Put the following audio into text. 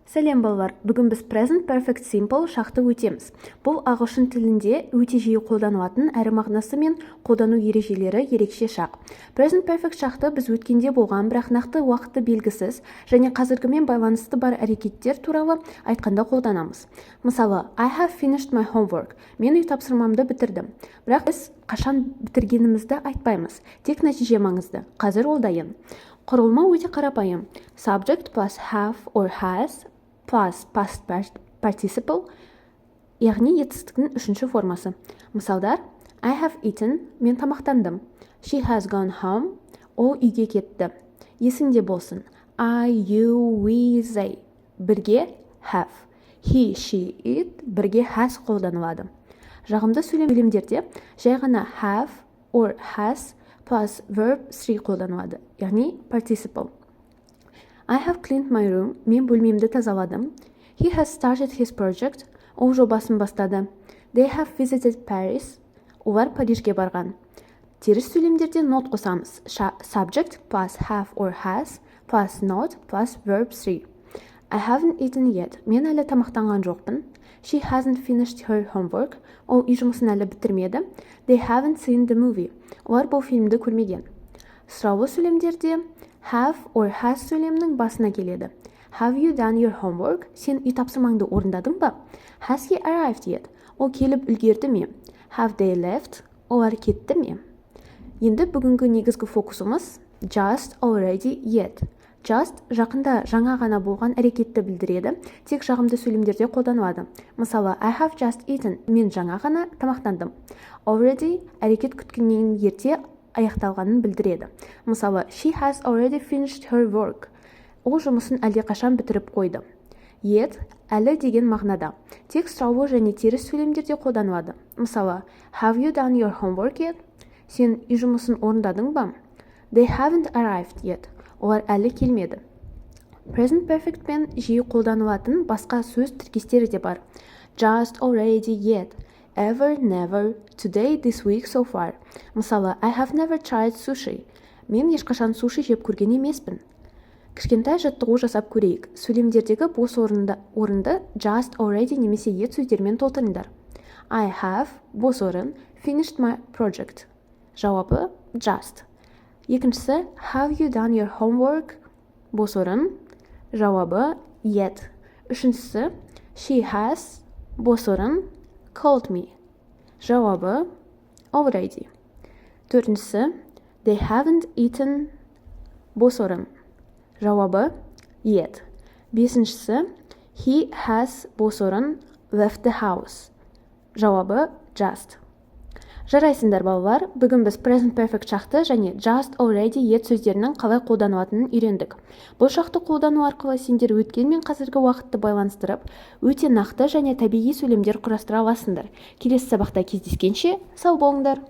Сәлем балалар, бүгін біз Present Perfect Simple шақты өтеміз. Бұл ағылшын тілінде өте жиі қолданылатын әрі мағынасы мен қолдану ережелері ерекше шақ. Present Perfect шақты біз өткенде болған, бірақ нақты уақыты белгісіз және қазіргімен байланысты бар әрекеттер туралы айтқанда қолданамыз. Мысалы, I have finished my homework. Мен үй тапсырмамды бітірдім. Бірақ біз қашан бітіргенімізді айтпаймыз. Тек нәтиже маңызды. Қазір ол дайын. Құрылма өте қарапайым. Subject plus have or has plus past participle, яғни етістіктің үшінші формасы. Мысалдар, I have eaten, мен тамақтандым. She has gone home, ол үйге кетті. Есіңде болсын. I, you, we, they. Бірге have. He, she, it бірге has қолданылады. Жағымды сөйлемдерде жай ғана have or has plus verb 3 қолданылады, яғни participle. I have cleaned my room. Мен бөлмемді тазаладым. He has started his project. Ол жобасын бастады. They have visited Paris. Олар Парижге барған. Теріс сөйлемдерде not қосамыз. Subject plus have or has plus not plus verb 3. I haven't eaten yet. Мен әлі тамақтанған жоқпын. She hasn't finished her homework. Ол үй жұмысын әлі бітірмеді. They haven't seen the movie. Олар бұл фильмді көрмеген. Сұраулы сөйлемдерде have or has сөйлемнің басына келеді. Have you done your homework? Сен үй тапсырмаңды орындадың ба? Has he arrived yet? Ол келіп үлгерді ме? Have they left? Олар кетті ме? Енді бүгінгі негізгі фокусымыз just, already, yet. Just жақында жаңа ғана болған әрекетті білдіреді, тек жағымды сөйлемдерде қолданылады. Мысалы, I have just eaten. Мен жаңа ғана тамақтандым. Already әрекет күткеннен ерте аяқталғанын білдіреді. Мысалы, she has already finished her work. Ол жұмысын әлде қашан бітіріп қойды. Yet әлі деген мағынада. Тек сұраулы және теріс сөйлемдерде қолданылады. Мысалы, have you done your homework yet? Сен үй жұмысын орындадың ба? They haven't arrived yet. Олар әлі келмеді. Present perfect пен жиі қолданылатын басқа сөз тіркестері де бар. Just, already, yet. Ever, never, today, this week, so far. Мысалы, I have never tried sushi. Мен ешқашан суши жеп көрген емеспін. Кішкентай жаттығу жасап көрейік. Сөйлемдердегі бос орынды just, already немесе yet сөздермен толтырыңдар. I have, бос орын, finished my project. Жауабы just. Екіншісі, have you done your homework? Бос орын. Жауабы yet. Үшіншісі, she has, бос орын, called me. Жауабы already. Төртіншісі, they haven't eaten, бос орын. Жауабы yet. Бесіншісі, he has, бос орын, left the house. Жауабы just. Жарайсыңдар балалар, бүгін біз present perfect шақты және just, already, yet сөздерінің қалай қолданылатынын үйрендік. Бұл шақты қолдану арқылы сендер өткен мен қазіргі уақытты байланыстырып, өте нақты және табиғи сөйлемдер құрастыра аласыңдар. Келесі сабақта кездескенше сау болыңдар.